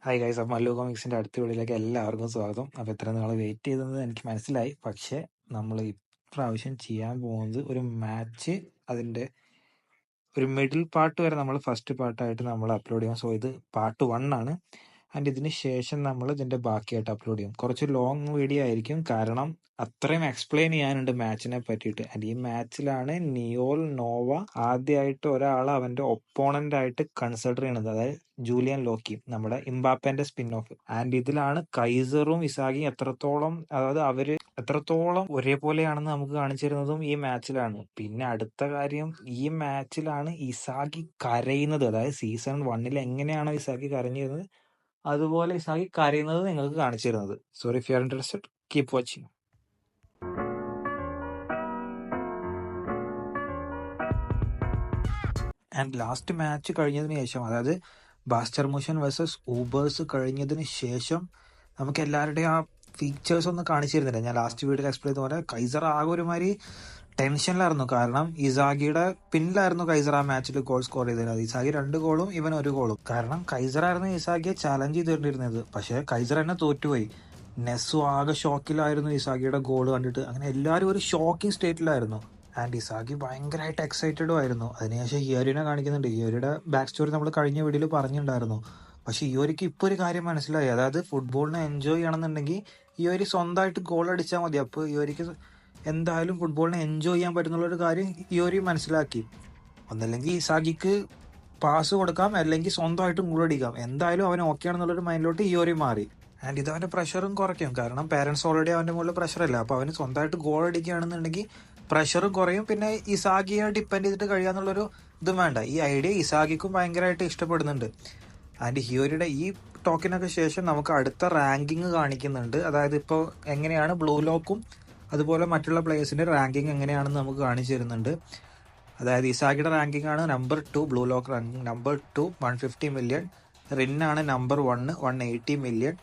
Hi guys, അപ്പം മല്ലു കോമിക്സിൻ്റെ അടുത്ത വീഡിയോയിലേക്ക് എല്ലാവർക്കും സ്വാഗതം. അപ്പോൾ ഇത്ര നാൾ വെയിറ്റ് ചെയ്തത് എനിക്ക് മനസ്സിലായി. പക്ഷേ നമ്മൾ ഇപ്രാവശ്യം ചെയ്യാൻ പോകുന്നത് ഒരു മാച്ച്, അതിൻ്റെ ഒരു മിഡിൽ പാർട്ട് വരെ നമ്മൾ ഫസ്റ്റ് പാർട്ടായിട്ട് നമ്മൾ അപ്ലോഡ് ചെയ്യാം. സോ ഇത് പാർട്ട് 1 ആണ്. ആൻഡ് ഇതിന് ശേഷം നമ്മൾ ഇതിൻ്റെ ബാക്കിയായിട്ട് അപ്ലോഡ് ചെയ്യും. കുറച്ച് ലോങ് വീഡിയോ ആയിരിക്കും, കാരണം അത്രയും എക്സ്പ്ലെയിൻ ചെയ്യാനുണ്ട് മാച്ചിനെ പറ്റിയിട്ട്. ആൻഡ് ഈ മാച്ചിലാണ് നിയോൽ നോവ ആദ്യമായിട്ട് ഒരാൾ അവൻ്റെ ഒപ്പോണൻ്റ് ആയിട്ട് കൺസിഡർ ചെയ്യണത്, അതായത് ജൂലിയൻ ലോക്കി, നമ്മുടെ ഇംബാപ്പന്റെ സ്പിൻ ഓഫ്. ആൻഡ് ഇതിലാണ് കൈസറും ഇസാഗിയും എത്രത്തോളം, അതായത് അവര് എത്രത്തോളം ഒരേപോലെയാണെന്ന് നമുക്ക് കാണിച്ചു തരുന്നതും ഈ മാച്ചിലാണ്. പിന്നെ അടുത്ത കാര്യം, ഈ മാച്ചിലാണ് ഇസാഗി കരയുന്നത്. അതായത് സീസൺ 1 എങ്ങനെയാണോ ഇസാഗി കരഞ്ഞിരുന്നത്, അതുപോലെ ഇസാഗി കരയുന്നത് നിങ്ങൾക്ക് കാണിച്ചു തരുന്നത്. Sorry, if you are interested, keep watching. And last match കഴിഞ്ഞതിന് ശേഷം, അതായത് ബാസ്റ്റർ മൂഷൻ വേഴ്സസ് ഊബേഴ്സ് കഴിഞ്ഞതിന് ശേഷം നമുക്ക് എല്ലാവരുടെയും ആ ഫീച്ചേഴ്സ് ഒന്നും കാണിച്ചു തരുന്നില്ല. ഞാൻ ലാസ്റ്റ് വീഡിയോയിൽ എക്സ്പ്ലെയിൻ ചെയ്ത പോലെ കൈസർ ആകെ ഒരുമാതിരി ടെൻഷനിലായിരുന്നു. കാരണം ഇസാഗിയുടെ പിന്നിലായിരുന്നു കൈസർ ആ മാച്ചിൽ ഗോൾ സ്കോർ ചെയ്തിരുന്നത്. ഇസാഗി 2 ഗോളും ഇവൻ 1 ഗോളും. കാരണം കൈസറായിരുന്നു ഇസാഗിയെ ചാലഞ്ച് ചെയ്തിരുന്നത്. പക്ഷേ കൈസർ തന്നെ തോറ്റുപോയി. നെസ്സു ആകെ ഷോക്കിലായിരുന്നു ഇസാഗിയുടെ ഗോൾ കണ്ടിട്ട്. അങ്ങനെ എല്ലാവരും ഒരു ഷോക്കിംഗ് സ്റ്റേറ്റിലായിരുന്നു. ആൻഡ് ഇസാഗി ഭയങ്കരമായിട്ട് എക്സൈറ്റഡും ആയിരുന്നു. അതിനുശേഷം ഇയോരിനെ കാണിക്കുന്നുണ്ട്. ഇയോരിയുടെ ബാക്ക് സ്റ്റോറി നമ്മൾ കഴിഞ്ഞ വീഡിയോയിൽ പറഞ്ഞിട്ടുണ്ടായിരുന്നു. പക്ഷെ ഇയോരിക്ക് ഇപ്പോൾ ഒരു കാര്യം മനസ്സിലായി. അതായത് ഫുട്ബോളിനെ എൻജോയ് ചെയ്യണമെന്നുണ്ടെങ്കിൽ ഇയോരി സ്വന്തമായിട്ട് ഗോൾ അടിച്ചാൽ മതി. അപ്പോൾ ഇയോരിക്ക് എന്തായാലും ഫുട്ബോളിനെ എൻജോയ് ചെയ്യാൻ പറ്റുന്നുള്ളൊരു കാര്യം ഇയോരി മനസ്സിലാക്കി. ഒന്നല്ലെങ്കിൽ ഇസാഗിക്ക് പാസ് കൊടുക്കാം, അല്ലെങ്കിൽ സ്വന്തമായിട്ടും ഗോൾ അടിക്കാം. എന്തായാലും അവൻ ഓക്കെ ആണെന്നുള്ളൊരു മൈൻഡിലോട്ട് ഇയോരി മാറി. ആൻഡ് ഇത് അവൻ്റെ പ്രഷറും കുറയ്ക്കും. കാരണം പേരൻസ് ഓൾറെഡി അവൻ്റെ മുകളിൽ പ്രഷറല്ല. അപ്പോൾ അവന് സ്വന്തമായിട്ട് ഗോൾ അടിക്കുകയാണെന്നുണ്ടെങ്കിൽ പ്രഷറും കുറയും. പിന്നെ ഇസാഗിയെ ഡിപ്പെൻഡ് ചെയ്തിട്ട് കഴിയാന്നുള്ളൊരു ഇതും വേണ്ട. ഈ ഐഡിയ ഇസാഗിക്കും ഭയങ്കരമായിട്ട് ഇഷ്ടപ്പെടുന്നുണ്ട്. ആൻഡ് ഹിയോരിയുടെ ഈ ടോക്കിനൊക്കെ ശേഷം നമുക്ക് അടുത്ത റാങ്കിങ് കാണിക്കുന്നുണ്ട്. അതായത് ഇപ്പോൾ എങ്ങനെയാണ് ബ്ലൂ ലോക്കും അതുപോലെ മറ്റുള്ള പ്ലേയേഴ്സിൻ്റെ റാങ്കിങ് എങ്ങനെയാണെന്ന് നമുക്ക് കാണിച്ചു തരുന്നുണ്ട്. അതായത് ഇസാഗിയുടെ റാങ്കിങ് ആണ് number 2, blue lock ranking number 2 150 million. റിന്നാണ് നമ്പർ 1 180 മില്യൺ.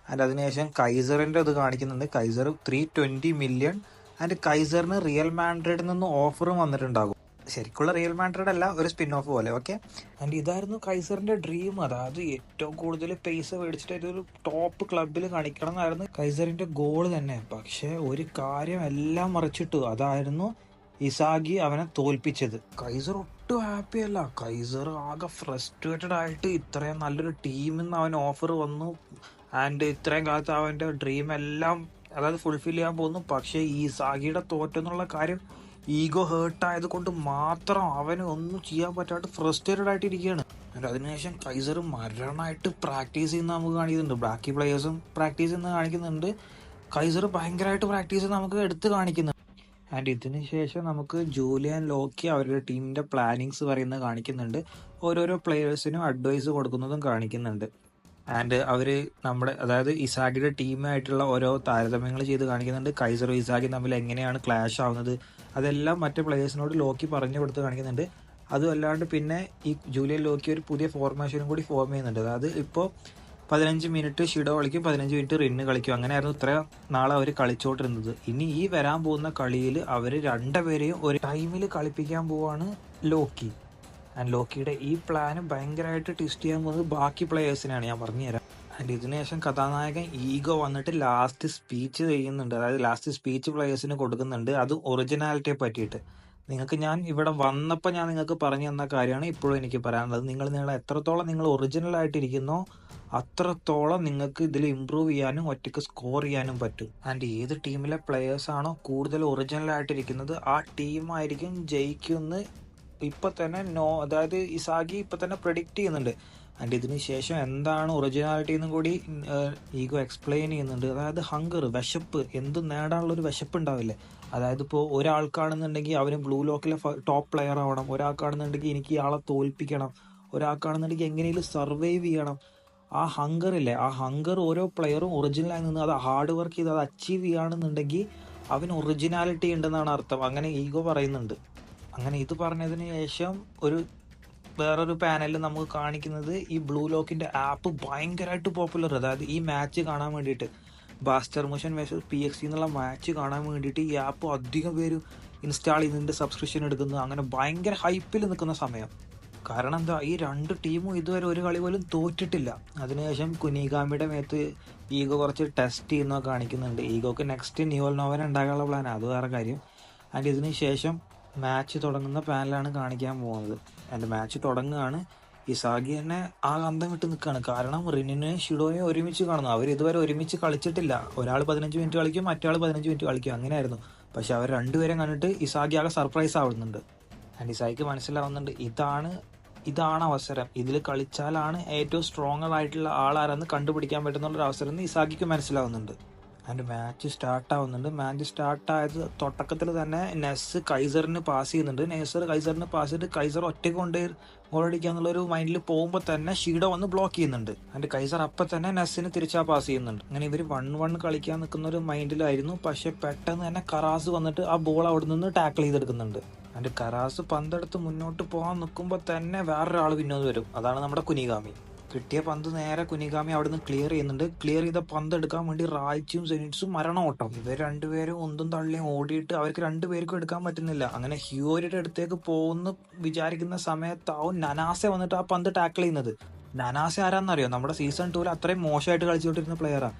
ആൻഡ് അതിനുശേഷം കൈസറിൻ്റെ ഇത് കാണിക്കുന്നുണ്ട്. Kaiser 320 million. ആൻഡ് കൈസറിന് റിയൽ മാഡ്രിഡിൽ നിന്ന് ഓഫറും വന്നിട്ടുണ്ടാകും. ശരിക്കുള്ള റിയൽ മാഡ്രിഡ് അല്ല, ഒരു സ്പിൻ ഓഫ് പോലെ. ഓക്കെ. ആൻഡ് ഇതായിരുന്നു കൈസറിന്റെ ഡ്രീം. അതായത് ഏറ്റവും കൂടുതൽ പൈസ മേടിച്ചിട്ട് ഒരു ടോപ്പ് ക്ലബിൽ കളിക്കണം എന്നായിരുന്നു കൈസറിന്റെ ഗോൾ തന്നെ. പക്ഷെ ഒരു കാര്യം എല്ലാം മറിച്ചിട്ടു. അതായിരുന്നു ഇസാഗി അവനെ തോൽപ്പിച്ചത്. കൈസർ ഒട്ടും ഹാപ്പി അല്ല. കൈസർ ആകെ ഫ്രസ്ട്രേറ്റഡ് ആയിട്ട്, ഇത്രയും നല്ലൊരു ടീമിൽ നിന്ന് അവൻ ഓഫർ വന്നു. ആൻഡ് ഇത്രയും കാലത്ത് അവൻ്റെ ഡ്രീം എല്ലാം, അതായത് ഫുൾഫിൽ ചെയ്യാൻ പോകുന്നു. പക്ഷേ ഈ ഇസാഗിയുടെ തോറ്റെന്നുള്ള കാര്യം ഈഗോ ഹേർട്ടായത് കൊണ്ട് മാത്രം അവന് ഒന്നും ചെയ്യാൻ പറ്റാണ്ട് ഫ്രസ്ട്രേറ്റഡ് ആയിട്ടിരിക്കുകയാണ്. അതിനുശേഷം കൈസർ മരണമായിട്ട് പ്രാക്ടീസ് ചെയ്യുന്ന നമുക്ക് കാണിക്കുന്നുണ്ട്. ബാക്കി പ്ലേയേഴ്സും പ്രാക്ടീസ് ചെയ്യുന്ന കാണിക്കുന്നുണ്ട്. കൈസർ ഭയങ്കരമായിട്ട് പ്രാക്ടീസ് ചെയ്യുന്ന നമുക്ക് എടുത്ത് കാണിക്കുന്നുണ്ട്. ആൻഡ് ഇതിന് ശേഷം നമുക്ക് ജൂലിയൻ ലോക്കി അവരുടെ ടീമിൻ്റെ പ്ലാനിങ്സ് പറയുന്നത് കാണിക്കുന്നുണ്ട്. ഓരോരോ പ്ലേയേഴ്സിനും അഡ്വൈസ് കൊടുക്കുന്നതും കാണിക്കുന്നുണ്ട്. ആൻഡ് അവർ നമ്മുടെ, അതായത് ഇസാഗിയുടെ ടീമായിട്ടുള്ള ഓരോ താരതമ്യങ്ങൾ ചെയ്ത് കാണിക്കുന്നുണ്ട്. കൈസറും ഇസാഗിയും തമ്മിൽ എങ്ങനെയാണ് ക്ലാഷ് ആവുന്നത്, അതെല്ലാം മറ്റ് പ്ലേയേഴ്സിനോട് ലോക്കി പറഞ്ഞു കൊടുത്ത് കാണിക്കുന്നുണ്ട്. അതും അല്ലാണ്ട് പിന്നെ ഈ ജൂലിയൻ ലോക്കി ഒരു പുതിയ ഫോർമേഷനും കൂടി ഫോം ചെയ്യുന്നുണ്ട്. അതായത് ഇപ്പോൾ 15 മിനിറ്റ് ഷിഡോ കളിക്കും, 15 മിനിറ്റ് റിന്ന് കളിക്കും. അങ്ങനെയായിരുന്നു ഇത്ര നാളെ അവർ കളിച്ചോണ്ടിരുന്നത്. ഇനി ഈ വരാൻ പോകുന്ന കളിയിൽ അവർ രണ്ടുപേരെയും ഒരു ടൈമിൽ കളിപ്പിക്കാൻ പോവാണ് ലോക്കി. ആൻഡ് ലോക്കിയുടെ ഈ പ്ലാന് ഭയങ്കരമായിട്ട് ട്വിസ്റ്റ് ചെയ്യാൻ പോകുന്നത് ബാക്കി പ്ലേയേഴ്സിനാണ്, ഞാൻ പറഞ്ഞുതരാം. ആൻഡ് ഇതിനുശേഷം കഥാനായകൻ ഈഗോ വന്നിട്ട് ലാസ്റ്റ് സ്പീച്ച് ചെയ്യുന്നുണ്ട്. അതായത് ലാസ്റ്റ് സ്പീച്ച് പ്ലേയേഴ്സിന് കൊടുക്കുന്നുണ്ട്. അത് ഒറിജിനാലിറ്റിയെ പറ്റിയിട്ട്. നിങ്ങൾക്ക് ഞാൻ ഇവിടെ വന്നപ്പോൾ ഞാൻ നിങ്ങൾക്ക് പറഞ്ഞു തന്ന കാര്യമാണ് ഇപ്പോഴും എനിക്ക് പറയാനുള്ളത്. നിങ്ങൾ എത്രത്തോളം നിങ്ങൾ ഒറിജിനൽ ആയിട്ടിരിക്കുന്നോ അത്രത്തോളം നിങ്ങൾക്ക് ഇതിൽ ഇമ്പ്രൂവ് ചെയ്യാനും ഒറ്റയ്ക്ക് സ്കോർ ചെയ്യാനും പറ്റും. ആൻഡ് ഏത് ടീമിലെ പ്ലേയേഴ്സാണോ കൂടുതൽ ഒറിജിനൽ ആയിട്ടിരിക്കുന്നത് ആ ടീമായിരിക്കും ജയിക്കുമെന്ന് ഇപ്പം തന്നെ അതായത് ഇസാഗി ഇപ്പം തന്നെ പ്രെഡിക്റ്റ് ചെയ്യുന്നുണ്ട്. ആൻഡ് ഇതിന് ശേഷം എന്താണ് ഒറിജിനാലിറ്റി എന്നും കൂടി ഈഗോ എക്സ്പ്ലെയിൻ ചെയ്യുന്നുണ്ട്. അതായത് ഹങ്കർ, വിശപ്പ്, എന്തും നേടാനുള്ളൊരു വിശപ്പ് ഉണ്ടാവില്ലേ. അതായത് ഇപ്പോൾ ഒരാൾക്കാണെന്നുണ്ടെങ്കിൽ അവന് ബ്ലൂ ലോക്കിലെ ടോപ്പ് പ്ലെയർ ആവണം, ഒരാൾക്കാണെന്നുണ്ടെങ്കിൽ എനിക്ക് ഇയാളെ തോൽപ്പിക്കണം, ഒരാൾക്കാണെന്നുണ്ടെങ്കിൽ എങ്ങനെയും സർവൈവ് ചെയ്യണം. ആ ഹങ്കർ ഇല്ലേ, ആ ഹങ്കർ ഓരോ പ്ലെയറും ഒറിജിനലായി നിന്ന് അത് ഹാർഡ് വർക്ക് ചെയ്ത് അത് അച്ചീവ് ചെയ്യുകയാണെന്നുണ്ടെങ്കിൽ അവന് ഒറിജിനാലിറ്റി ഉണ്ടെന്നാണ് അർത്ഥം. അങ്ങനെ ഈഗോ പറയുന്നുണ്ട്. അങ്ങനെ ഇത് പറഞ്ഞതിന് ശേഷം വേറൊരു പാനലിൽ നമുക്ക് കാണിക്കുന്നത് ഈ ബ്ലൂ ലോക്കിൻ്റെ ആപ്പ് ഭയങ്കരമായിട്ട് പോപ്പുലർ. അതായത് ഈ മാച്ച് കാണാൻ വേണ്ടിയിട്ട്, ബാസ്റ്റർ മൂഷൻ വേഴ്സസ് PXC എന്നുള്ള മാച്ച് കാണാൻ വേണ്ടിയിട്ട് ഈ ആപ്പ് അധികം പേര് ഇൻസ്റ്റാൾ ചെയ്യുന്നുണ്ട്, സബ്സ്ക്രിപ്ഷൻ എടുക്കുന്നു. അങ്ങനെ ഭയങ്കര ഹൈപ്പിൽ നിൽക്കുന്ന സമയം. കാരണം എന്താ, ഈ രണ്ട് ടീമും ഇതുവരെ ഒരു കളി പോലും തോറ്റിട്ടില്ല. അതിനുശേഷം കുനിഗാമിയുടെ മേത്ത് ഈഗോ കുറച്ച് ടെസ്റ്റ് ചെയ്യുന്നൊക്കെ കാണിക്കുന്നുണ്ട്. ഈഗോക്ക് നെക്സ്റ്റ് ന്യൂവൽ നോവൻ ഉണ്ടാകാനുള്ള പ്ലാൻ, അത് വേറെ കാര്യം. ആൻഡ് ഇതിന് ശേഷം മാച്ച് തുടങ്ങുന്ന പ്ലാനിലാണ് കാണിക്കാൻ പോകുന്നത്. ആൻഡ് മാച്ച് തുടങ്ങുകയാണ്. ഇസാഗി തന്നെ ആ അന്തം വിട്ട് നിൽക്കുകയാണ്. കാരണം റിന്നിനെ ഷിഡോയെ ഒരുമിച്ച് കാണുന്നു. അവർ ഇതുവരെ ഒരുമിച്ച് കളിച്ചിട്ടില്ല. ഒരാൾ 15 മിനിറ്റ് കളിക്കും, മറ്റേ 15 മിനിറ്റ് കളിക്കും, അങ്ങനെയായിരുന്നു. പക്ഷെ അവർ രണ്ടുപേരും കണ്ടിട്ട് ഇസാഗി ആകെ സർപ്രൈസ് ആവുന്നുണ്ട്. ആൻഡ് ഇസാഗിക്ക് മനസ്സിലാവുന്നുണ്ട് ഇതാണ് അവസരം, ഇതിൽ കളിച്ചാലാണ് ഏറ്റവും സ്ട്രോങ്ങർ ആയിട്ടുള്ള ആളാരെന്ന് കണ്ടുപിടിക്കാൻ പറ്റുന്നുള്ളൊരു അവസരം എന്ന് ഇസാഗിക്ക് മനസ്സിലാവുന്നുണ്ട്. ആൻഡ് മാച്ച് സ്റ്റാർട്ടാവുന്നുണ്ട്. മാച്ച് സ്റ്റാർട്ടായത് തുടക്കത്തിൽ തന്നെ നെസ് കൈസറിന് പാസ് ചെയ്യുന്നുണ്ട്. നെസർ കൈസറിന് പാസ് ചെയ്തിട്ട് കൈസർ ഒറ്റയ്ക്ക് കൊണ്ട് ഗോളടിക്കുക എന്നുള്ളൊരു മൈൻഡിൽ പോകുമ്പോൾ തന്നെ ഷീഡോ വന്ന് ബ്ലോക്ക് ചെയ്യുന്നുണ്ട്. ആൻഡ് കൈസർ അപ്പം തന്നെ നെസ്സിന് തിരിച്ചാ പാസ് ചെയ്യുന്നുണ്ട്. അങ്ങനെ ഇവർ 1-1 കളിക്കാൻ നിൽക്കുന്ന ഒരു മൈൻഡിലായിരുന്നു. പക്ഷെ പെട്ടെന്ന് തന്നെ കറാസ് വന്നിട്ട് ആ ബോൾ അവിടെ നിന്ന് ടാക്കിൾ ചെയ്തെടുക്കുന്നുണ്ട്. ആൻഡ് കറാസ് പന്തെടുത്ത് മുന്നോട്ട് പോകാൻ നിൽക്കുമ്പോൾ തന്നെ വേറൊരാൾ പിന്നോട്ട് വരും. അതാണ് നമ്മുടെ കുനിഗാമി. കിട്ടിയ പന്ത് നേരെ കുനിഗാമി അവിടെ നിന്ന് ക്ലിയർ ചെയ്യുന്നുണ്ട്. ക്ലിയർ ചെയ്ത പന്ത് എടുക്കാൻ വേണ്ടി റായ്ച്ചും സെനിറ്റ്സും മരണോട്ടം. ഇവർ രണ്ടുപേരും ഒന്നും തള്ളിയും ഓടിയിട്ട് അവർക്ക് രണ്ടുപേർക്കും എടുക്കാൻ പറ്റുന്നില്ല. അങ്ങനെ ഹ്യൂരിയുടെ അടുത്തേക്ക് പോകുന്നു വിചാരിക്കുന്ന സമയത്താവും നനാസെ വന്നിട്ട് ആ പന്ത് ടാക്കിൾ ചെയ്യുന്നത്. നനാസെ ആരാന്നറിയോ? നമ്മുടെ സീസൺ 2 അത്രയും മോശമായിട്ട് കളിച്ചുകൊണ്ടിരുന്ന പ്ലെയറാണ്.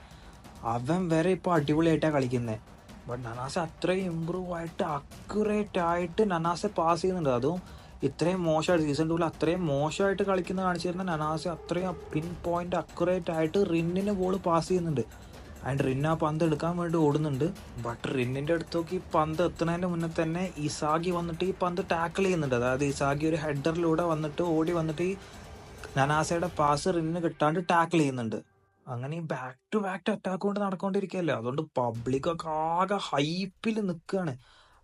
അവൻ വരെ ഇപ്പോൾ അടിപൊളിയായിട്ടാണ് കളിക്കുന്നത്. ബട്ട് നനാസെ അത്രയും ഇമ്പ്രൂവ് ആയിട്ട് അക്യുറേറ്റ് ആയിട്ട് നനാസെ പാസ് ചെയ്യുന്നുണ്ട്. അതും ഇത്രയും മോശമായിട്ട് സീസൺ 2 അത്രയും മോശമായിട്ട് കളിക്കുന്ന കാണിച്ചിരുന്ന നനാസെ അത്രയും പിൻ പോയിന്റ് അക്യുറേറ്റ് ആയിട്ട് റിന്നിന് ബോൾ പാസ് ചെയ്യുന്നുണ്ട്. ആൻഡ് റിന്ന് ആ പന്ത് എടുക്കാൻ വേണ്ടി ഓടുന്നുണ്ട്. ബട്ട് റിന്നിൻ്റെ അടുത്തേക്ക് ഈ പന്ത് എത്തുന്നതിന് മുന്നേ തന്നെ ഇസാഗി വന്നിട്ട് ഈ പന്ത് ടാക്കിൾ ചെയ്യുന്നുണ്ട്. അതായത് ഇസാഗി ഒരു ഹെഡറിലൂടെ വന്നിട്ട് ഓടി വന്നിട്ട് ഈ നനാസയുടെ പാസ് റിന്നിന് കിട്ടാണ്ട് ടാക്കിൾ ചെയ്യുന്നുണ്ട്. അങ്ങനെ ഈ ബാക്ക് ടു ബാക്ക് അറ്റാക്ക് കൊണ്ട് നടക്കൊണ്ടിരിക്കുകയല്ലേ. അതുകൊണ്ട് പബ്ലിക്കൊക്കെ ആകെ ഹൈപ്പിൽ നിൽക്കുകയാണ്.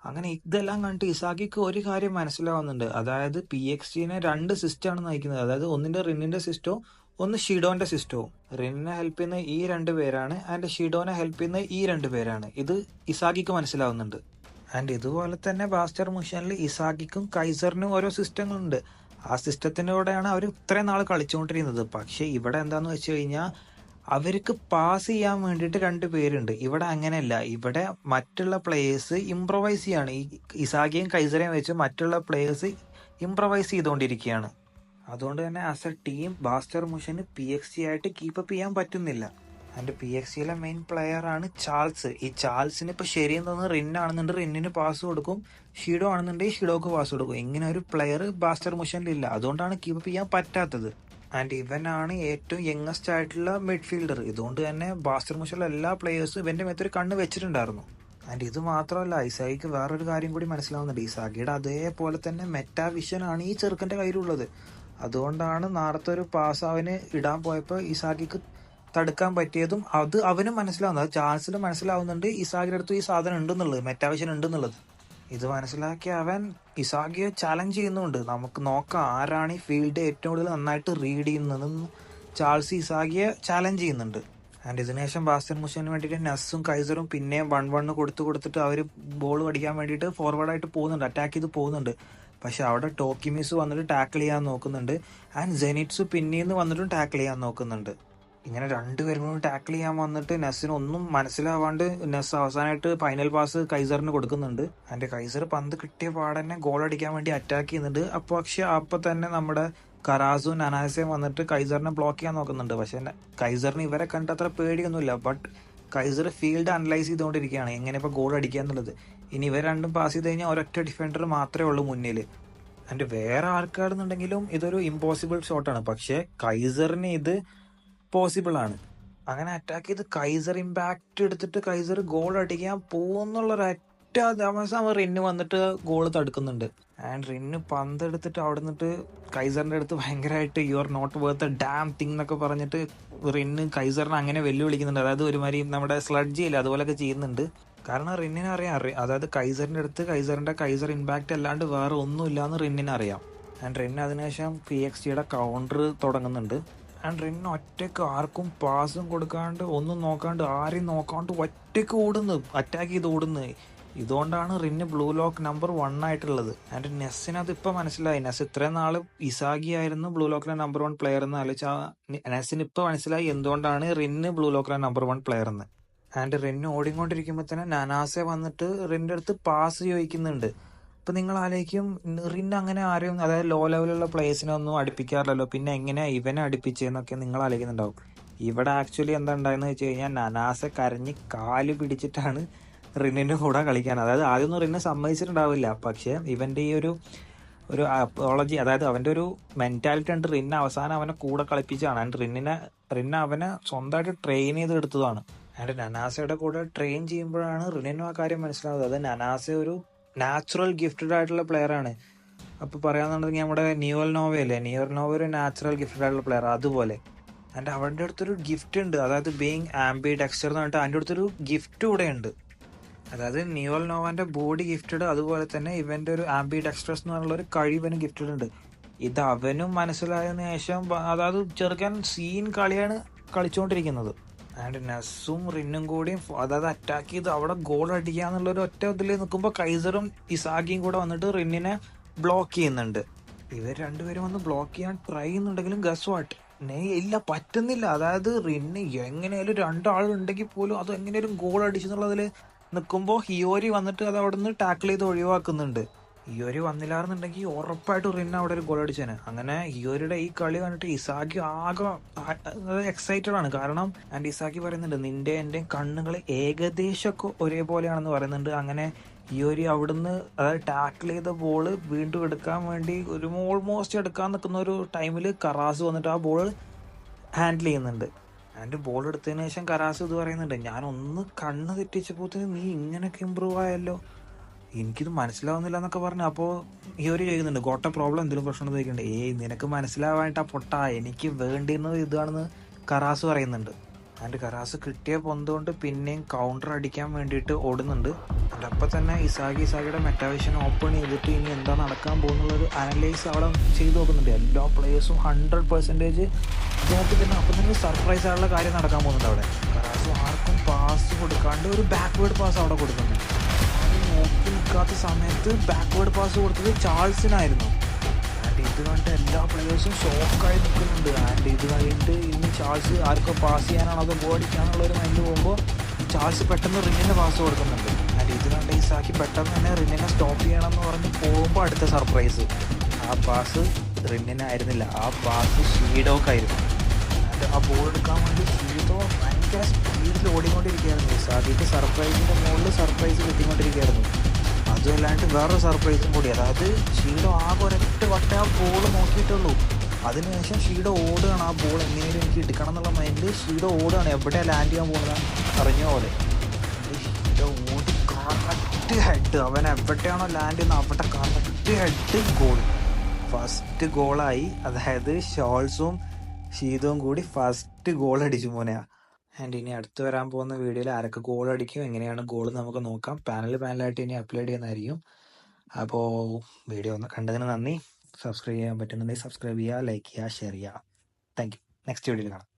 അങ്ങനെ ഇതെല്ലാം കണ്ടിട്ട് ഇസാഗിക്ക് ഒരു കാര്യം മനസ്സിലാവുന്നുണ്ട്. അതായത് PXGനെ 2 സിസ്റ്റമാണ് നയിക്കുന്നത്. അതായത് ഒന്നിന്റെ റിന്നിന്റെ സിസ്റ്റവും ഒന്ന് ഷിഡോന്റെ സിസ്റ്റവും. റിന്നിനെ ഹെൽപ്പ് ചെയ്യുന്ന ഈ 2 പേരാണ്, ആൻഡ് ഷിഡോനെ ഹെൽപ്പ് ചെയ്യുന്ന ഈ 2 പേരാണ്. ഇത് ഇസാഗിക്ക് മനസ്സിലാവുന്നുണ്ട്. ആൻഡ് ഇതുപോലെ തന്നെ ബാസ്റ്റർ മുഷനിൽ ഇസാഗിക്കും കൈസറിനും ഓരോ സിസ്റ്റങ്ങളുണ്ട്. ആ സിസ്റ്റത്തിലൂടെയാണ് അവർ ഇത്രയും നാൾ കളിച്ചുകൊണ്ടിരുന്നത്. പക്ഷെ ഇവിടെ എന്താന്ന് വെച്ച് കഴിഞ്ഞാൽ അവർക്ക് പാസ് ചെയ്യാൻ വേണ്ടിയിട്ട് 2 പേരുണ്ട്. ഇവിടെ അങ്ങനെയല്ല. ഇവിടെ മറ്റുള്ള പ്ലേയേഴ്സ് ഇംപ്രവൈസ് ചെയ്യാണ്. ഈ ഇസാഗിയും കൈസറേയും വെച്ച് മറ്റുള്ള പ്ലേയേഴ്സ് ഇംപ്രവൈസ് ചെയ്തുകൊണ്ടിരിക്കുകയാണ്. അതുകൊണ്ട് തന്നെ ആസ് എ ടീം ബാസ്റ്റർ മുഷന് PXG ആയിട്ട് കീപ്പപ്പ് ചെയ്യാൻ പറ്റുന്നില്ല. ആൻഡ് PXGയിലെ മെയിൻ പ്ലെയർ ആണ് ചാൾസ്. ഈ ചാൾസിന് ഇപ്പോൾ ശരിയെന്ന് തോന്നുന്നത് റിന്നാണെന്നുണ്ടെങ്കിൽ റിന്നിന് പാസ് കൊടുക്കും, ഷിഡോ ആണെന്നുണ്ടെങ്കിൽ ഷിഡോക്ക് പാസ് കൊടുക്കും. ഇങ്ങനെ ഒരു പ്ലെയർ ബാസ്റ്റർ മുഷനിലില്ല. അതുകൊണ്ടാണ് കീപ്പപ്പ് ചെയ്യാൻ പറ്റാത്തത്. ആൻഡ് ഇവനാണ് ഏറ്റവും യങ്ങസ്റ്റ് ആയിട്ടുള്ള മിഡ്ഫീൽഡർ. ഇതുകൊണ്ട് തന്നെ ബാസ്റ്റർ മുഷനിലെ എല്ലാ പ്ലേയേഴ്സും ഇവന്റെ മേത്തൊരു കണ്ണ് വെച്ചിട്ടുണ്ടായിരുന്നു. ആൻഡ് ഇത് മാത്രമല്ല, ഇസാഗിക്ക് വേറൊരു കാര്യം കൂടി മനസ്സിലാവുന്നുണ്ട്. ഇസാഗിയുടെ അതേപോലെ തന്നെ മെറ്റാവിഷൻ ആണ് ഈ ചെറുക്കൻ്റെ കയ്യിലുള്ളത്. അതുകൊണ്ടാണ് നേരത്തെ ഒരു പാസ് അവന് ഇടാൻ പോയപ്പോൾ ഇസാഗിക്ക് തടുക്കാൻ പറ്റിയതും അത് അവനും മനസ്സിലാവുന്നത്. ചാൾസിന് മനസ്സിലാവുന്നുണ്ട് ഇസാഗിയുടെ അടുത്ത് ഈ സാധനം ഉണ്ടെന്നുള്ളത്, മെറ്റാവിഷൻ ഉണ്ടെന്നുള്ളത്. ഇത് മനസ്സിലാക്കി അവൻ ഇസാഗിയെ ചാലഞ്ച് ചെയ്യുന്നുണ്ട്. നമുക്ക് നോക്കാം ആരാണ് ഈ ഫീൽഡ് ഏറ്റവും കൂടുതൽ നന്നായിട്ട് റീഡ് ചെയ്യുന്നതെന്ന് ചാൾസ് ഇസാഗിയെ ചാലഞ്ച് ചെയ്യുന്നുണ്ട്. ആൻഡ് ഇതിനുശേഷം ബാസ്റ്റർ മുഷന് വേണ്ടിയിട്ട് നെസ്സും കൈസറും പിന്നെയും 1-1 കൊടുത്തിട്ട് അവർ ബോൾ പഠിക്കാൻ വേണ്ടിയിട്ട് ഫോർവേഡായിട്ട് പോകുന്നുണ്ട്, അറ്റാക്ക് ചെയ്ത് പോകുന്നുണ്ട്. പക്ഷെ അവിടെ ടോക്കിമിസ് വന്നിട്ട് ടാക്കിൾ ചെയ്യാൻ നോക്കുന്നുണ്ട്. ആൻഡ് സെനിറ്റ്സ് പിന്നീന്ന് വന്നിട്ടും ടാക്കിൾ ചെയ്യാൻ നോക്കുന്നുണ്ട്. ഇങ്ങനെ 2 പേരും കൂടി ടാക്കിൾ ചെയ്യാൻ വന്നിട്ട് നെസ്സിന് ഒന്നും മനസ്സിലാവാണ്ട് നെസ് അവസാനമായിട്ട് ഫൈനൽ പാസ് കൈസറിന് കൊടുക്കുന്നുണ്ട്. ആൻഡ് കൈസർ പന്ത് കിട്ടിയ പാടന്നെ ഗോൾ അടിക്കാൻ വേണ്ടി അറ്റാക്ക് ചെയ്യുന്നുണ്ട്. പക്ഷെ അപ്പോൾ തന്നെ നമ്മുടെ കറാസും നനാസയും വന്നിട്ട് കൈസറിനെ ബ്ലോക്ക് ചെയ്യാൻ നോക്കുന്നുണ്ട്. പക്ഷെ കൈസറിന് ഇവരെ കണ്ട് അത്ര പേടിയൊന്നുമില്ല. ബട്ട് കൈസർ ഫീൽഡ് അനലൈസ് ചെയ്തുകൊണ്ടിരിക്കുകയാണ് എങ്ങനെ ഇപ്പോൾ ഗോൾ അടിക്കുക എന്നുള്ളത്. ഇനി ഇവർ രണ്ടും പാസ് ചെയ്ത് കഴിഞ്ഞാൽ ഒരൊറ്റ ഡിഫൻഡർ മാത്രമേ ഉള്ളൂ മുന്നിൽ. ആൻഡ് വേറെ ആൾക്കാരെന്നുണ്ടെങ്കിലും ഇതൊരു ഇമ്പോസിബിൾ ഷോട്ടാണ്. പക്ഷെ കൈസറിന് ഇത് പോസിബിൾ ആണ്. അങ്ങനെ അറ്റാക്ക് ചെയ്ത് കൈസർ ഇമ്പാക്റ്റ് എടുത്തിട്ട് കൈസർ ഗോൾ അടിക്കാൻ പോകുന്നുള്ളൊരൊറ്റ ദിവസം റിന്ന് വന്നിട്ട് ഗോൾ തടുക്കുന്നുണ്ട്. ആൻഡ് റിന്ന് പന്തെടുത്തിട്ട് അവിടെ നിന്നിട്ട് കൈസറിൻ്റെ അടുത്ത് ഭയങ്കരമായിട്ട് you are not worth a damn thing എന്നൊക്കെ പറഞ്ഞിട്ട് റിന്ന് കൈസറിനെ അങ്ങനെ വെല്ലുവിളിക്കുന്നുണ്ട്. അതായത് ഒരുമാതിരി നമ്മുടെ സ്ലഡ്ജ് ചെയ്യില്ല അതുപോലെയൊക്കെ ചെയ്യുന്നുണ്ട്. കാരണം റിന്നിനെ അറിയാം, അതായത് കൈസറിൻ്റെ അടുത്ത് കൈസർ ഇമ്പാക്റ്റ് അല്ലാണ്ട് വേറെ ഒന്നുമില്ല എന്ന് റിന്നിനെ അറിയാം. ആൻഡ് റിന്ന് അതിനുശേഷം PXGയുടെ കൗണ്ടർ തുടങ്ങുന്നുണ്ട്. ആൻഡ് റിന്ന് ഒറ്റയ്ക്ക് ആർക്കും പാസും കൊടുക്കാണ്ട് ഒന്നും നോക്കാണ്ട് ആരെയും നോക്കാണ്ട് ഒറ്റയ്ക്ക് ഓടുന്നു, അറ്റാക്ക് ചെയ്ത് ഓടുന്നു. ഇതുകൊണ്ടാണ് റിന്ന് ബ്ലൂ ലോക്ക് നമ്പർ 1 ആയിട്ടുള്ളത്. ആൻഡ് നെസ്സിന് അത് ഇപ്പം മനസ്സിലായി. നെസ് ഇത്രയും നാൾ ഇസാഗി ആയിരുന്നു ബ്ലൂ ലോക്കിലെ നമ്പർ 1 പ്ലെയർ എന്ന് ആലോചിച്ചാൽ നെസ്സിന് ഇപ്പം മനസ്സിലായി എന്തുകൊണ്ടാണ് റിന്ന് ബ്ലൂ ലോക്കിലെ നമ്പർ 1 പ്ലെയർ എന്ന്. ആൻഡ് റിന്ന് ഓടിക്കൊണ്ടിരിക്കുമ്പോൾ തന്നെ നനാസെ വന്നിട്ട് റിന്നിൻ്റെ അടുത്ത് പാസ് ചോദിക്കുന്നുണ്ട്. ഇപ്പൊ നിങ്ങൾ ആലോചിക്കും റിൻ അങ്ങനെ ആരെയും, അതായത് ലോ ലെവലുള്ള പ്ലേയേഴ്സിനെ ഒന്നും അടുപ്പിക്കാറില്ലല്ലോ, പിന്നെ എങ്ങനെയാ ഇവനെ അടുപ്പിച്ചെന്നൊക്കെ നിങ്ങൾ ആലോചിക്കുന്നുണ്ടാവും. ഇവിടെ ആക്ച്വലി എന്താ ഉണ്ടായെന്ന് വെച്ച് കഴിഞ്ഞാൽ നനാസെ കരഞ്ഞ് കാല് പിടിച്ചിട്ടാണ് റിന്നിന്റെ കൂടെ കളിക്കാൻ. അതായത് ആദ്യമൊന്നും റിന്നെ സമ്മതിച്ചിട്ടുണ്ടാവില്ല, പക്ഷെ ഇവന്റെ ഈ ഒരു അപ്പോളജി, അതായത് അവന്റെ ഒരു മെന്റാലിറ്റി ഉണ്ട് റിന്നെ അവസാനം അവനെ കൂടെ കളിപ്പിച്ചാണ്. ആൻഡ് റിന്നെ അവനെ സ്വന്തമായിട്ട് ട്രെയിൻ ചെയ്ത് എടുത്തതാണ്. ആൻഡ് നനാസയുടെ കൂടെ ട്രെയിൻ ചെയ്യുമ്പോഴാണ് റിന്നിനും ആ കാര്യം മനസ്സിലാവുന്നത്. അത് നനാസ ഒരു നാച്ചുറൽ ഗിഫ്റ്റഡ് ആയിട്ടുള്ള പ്ലെയർ ആണ്. അപ്പൊ പറയാന്നുണ്ടെങ്കിൽ നമ്മുടെ നിയോൽ നോവയല്ലേ, നിയോൽ നോവ ഒരു നാച്ചുറൽ ഗിഫ്റ്റഡ് ആയിട്ടുള്ള പ്ലെയർ അതുപോലെ. ആൻഡ് അവന്റെ അടുത്തൊരു ഗിഫ്റ്റ് ഉണ്ട്, അതായത് ബീങ് ആംബി ഡെക്സ്റ്റർ എന്ന് പറഞ്ഞിട്ട് അതിൻ്റെ അടുത്തൊരു ഗിഫ്റ്റ് കൂടെ ഉണ്ട്. അതായത് നിയോൽ നോവാന്റെ ബോഡി ഗിഫ്റ്റഡ്, അതുപോലെ തന്നെ ഇവന്റെ ഒരു ആംബി ഡെക്സ്റ്റേഴ്സ് എന്ന് പറഞ്ഞുള്ള ഒരു കഴിവനും ഗിഫ്റ്റഡ് ഉണ്ട്. ഇത് അവനും മനസ്സിലായതിനു ശേഷം അതായത് ചെറുക്കൻ സീൻ കളിയാണ് കളിച്ചുകൊണ്ടിരിക്കുന്നത്. ആൻഡ് നസും റിന്നും കൂടിയും അതായത് അറ്റാക്ക് ചെയ്ത് അവിടെ ഗോൾ അടിക്കാന്നുള്ളൊരു ഒറ്റ ഇതിൽ നിൽക്കുമ്പോൾ കൈസറും ഇസാഗിയും കൂടെ വന്നിട്ട് റിന്നിനെ ബ്ലോക്ക് ചെയ്യുന്നുണ്ട്. ഇവർ രണ്ടുപേരും വന്ന് ബ്ലോക്ക് ചെയ്യാൻ ട്രൈ ചെയ്യുന്നുണ്ടെങ്കിലും ഗസ് വാട്ട്, ഇല്ല, പറ്റുന്നില്ല. അതായത് റിന്ന് എങ്ങനെയാലും രണ്ടാളുണ്ടെങ്കിൽ പോലും അത് എങ്ങനെയാലും ഗോൾ അടിച്ചെന്നുള്ളതിൽ നിൽക്കുമ്പോൾ ഹിയോരി വന്നിട്ട് അത് അവിടെ നിന്ന് ടാക്കിൾ ചെയ്ത് ഒഴിവാക്കുന്നുണ്ട്. ഹിയോരി വന്നില്ലായിരുന്നുണ്ടെങ്കിൽ ഉറപ്പായിട്ട് റിന്ന് അവിടെ ഒരു ഗോൾ അടിച്ചേനെ. അങ്ങനെ ഹിയോരിയുടെ ഈ കളി കണ്ടിട്ട് ഇസാക്കി ആകെ എക്സൈറ്റഡ് ആണ്. കാരണം ആൻഡ് ഇസാക്കി പറയുന്നുണ്ട് നിന്റെ എൻ്റെ കണ്ണുകൾ ഏകദേശമൊക്കെ ഒരേപോലെയാണെന്ന് പറയുന്നുണ്ട്. അങ്ങനെ ഹിയോരി അവിടുന്ന് അതായത് ടാക്കിൾ ചെയ്ത ബോള് വീണ്ടും എടുക്കാൻ വേണ്ടി ഒരു ഓൾമോസ്റ്റ് എടുക്കാൻ നിൽക്കുന്ന ഒരു ടൈമിൽ കറാസ് വന്നിട്ട് ആ ബോൾ ഹാൻഡിൽ ചെയ്യുന്നുണ്ട്. ആൻഡ് ബോൾ എടുത്തതിന് ശേഷം കറാസ് ഇത് പറയുന്നുണ്ട്, ഞാനൊന്ന് കണ്ണ് തെറ്റിച്ചപ്പോഴത്തേന് നീ ഇങ്ങനെയൊക്കെ ഇമ്പ്രൂവ് ആയല്ലോ, എനിക്കിത് മനസ്സിലാവുന്നില്ല എന്നൊക്കെ പറഞ്ഞു. അപ്പോൾ ഈ ഒരു ചെയ്യുന്നുണ്ട് ഗോട്ട പ്രോബ്ലം, എന്തെങ്കിലും പ്രശ്നം ചോദിക്കണ്ടേ, നിനക്ക് മനസ്സിലാവാനായിട്ടാ പൊട്ടാ, എനിക്ക് വേണ്ടിയിരുന്നത് ഇതാണെന്ന് കറാസ് പറയുന്നുണ്ട്. ആൻഡ് കറാസ് കിട്ടിയ പൊന്തുകൊണ്ട് പിന്നെയും കൗണ്ടർ അടിക്കാൻ വേണ്ടിയിട്ട് ഓടുന്നുണ്ട്. ആൻഡ് അപ്പം തന്നെ ഇസാഗിയുടെ മെറ്റാവിഷൻ ഓപ്പൺ ചെയ്തിട്ട് ഇനി എന്താ നടക്കാൻ പോകുന്നുള്ളൊരു അനലൈസ് അവിടെ ചെയ്ത് നോക്കുന്നുണ്ട്. എല്ലാ പ്ലേയേഴ്സും 100% നോക്കി തന്നെ. അപ്പം തന്നെ സർപ്രൈസ് ആയിട്ടുള്ള കാര്യം നടക്കാൻ പോകുന്നുണ്ട് അവിടെ. കറാസ് ആർക്കും പാസ് കൊടുക്കാണ്ട് ഒരു ബാക്ക്വേർഡ് പാസ് അവിടെ കൊടുക്കുന്നുണ്ട്. അത് നോക്കി നിൽക്കാത്ത സമയത്ത് ബാക്ക്വേർഡ് പാസ് കൊടുത്തത് ചാൾസിനായിരുന്നു. ആൻഡ് ഇത് കണ്ടിട്ട് എല്ലാ പ്ലേയേഴ്സും ഷോക്കായി നിൽക്കുന്നുണ്ട്. ആൻഡ് ഇത് കഴിഞ്ഞിട്ട് ഇനി ചാൾസ് ആർക്കോ പാസ് ചെയ്യാനാണോ അതോ ഗോൾ അടിക്കാനുള്ളൊരു മൈൻഡ് പോകുമ്പോൾ ചാൾസ് പെട്ടെന്ന് റിന്നിന് പാസ് കൊടുക്കുന്നുണ്ട്. ആൻഡ് ഇത് കണ്ട് ഇസാക്കി പെട്ടെന്ന് തന്നെ റിന്നിനെ സ്റ്റോപ്പ് ചെയ്യണം എന്ന് പറഞ്ഞ് പോകുമ്പോൾ അടുത്ത സർപ്രൈസ്, ആ പാസ് റിന്നിനായിരുന്നില്ല, ആ പാസ് ഷീഡോക്കായിരുന്നു. ആൻഡ് ആ ബോൾ എടുക്കാൻ വേണ്ടി ഷീഡോ ഭയങ്കര സ്പീഡിൽ ഓടിക്കൊണ്ടിരിക്കുകയായിരുന്നു. ഇസാക്കിക്ക് സർപ്രൈസിൻ്റെ മുകളിൽ സർപ്രൈസ് കിട്ടിക്കൊണ്ടിരിക്കുകയായിരുന്നു. അതുമല്ലാണ്ട് വേറൊരു സർപ്രൈസും കൂടി, അതായത് ഷീഡോ ആകെ ഒരൊറ്റ വട്ടം ആ ബോൾ നോക്കിയിട്ടുള്ളൂ. അതിനുശേഷം ഷീഡോ ഓടുകയാണ്, ആ ബോൾ എങ്ങനെയും എനിക്ക് എടുക്കണം എന്നുള്ള മൈൻഡിൽ ഷീഡോ ഓടുകയാണ്, എവിടെയാണ് ലാൻഡ് ചെയ്യാൻ പോകുന്നത് അറിഞ്ഞ പോലെ. ഷീഡോ ഓടി കറക്റ്റ് ഹെഡ്, അവൻ എവിടെയാണോ ലാൻഡ് ചെയ്യുന്നത് അവിടെ കറക്റ്റ് ഹെഡ് ഗോൾ, ഫസ്റ്റ് ഗോളായി. അതായത് ഷോൾസും ഷീദവും കൂടി ഫസ്റ്റ് ഗോൾ അടിച്ചു മോനെയാ. ആൻഡ് ഇനി അടുത്ത് വരാൻ പോകുന്ന വീഡിയോയിൽ ആരൊക്കെ ഗോൾ അടിക്കും, എങ്ങനെയാണ് ഗോൾ നമുക്ക് നോക്കാം. പാനലായിട്ട് ഇനി അപ്ലോഡ് ചെയ്യുന്നതായിരിക്കും. അപ്പോൾ വീഡിയോ ഒന്ന് കണ്ടതിന് നന്ദി. സബ്സ്ക്രൈബ് ചെയ്യാൻ പറ്റുന്നുണ്ടെങ്കിൽ സബ്സ്ക്രൈബ് ചെയ്യുക, ലൈക്ക് ചെയ്യുക, ഷെയർ ചെയ്യുക. Thank you. നെക്സ്റ്റ് വീഡിയോയിൽ കാണാം.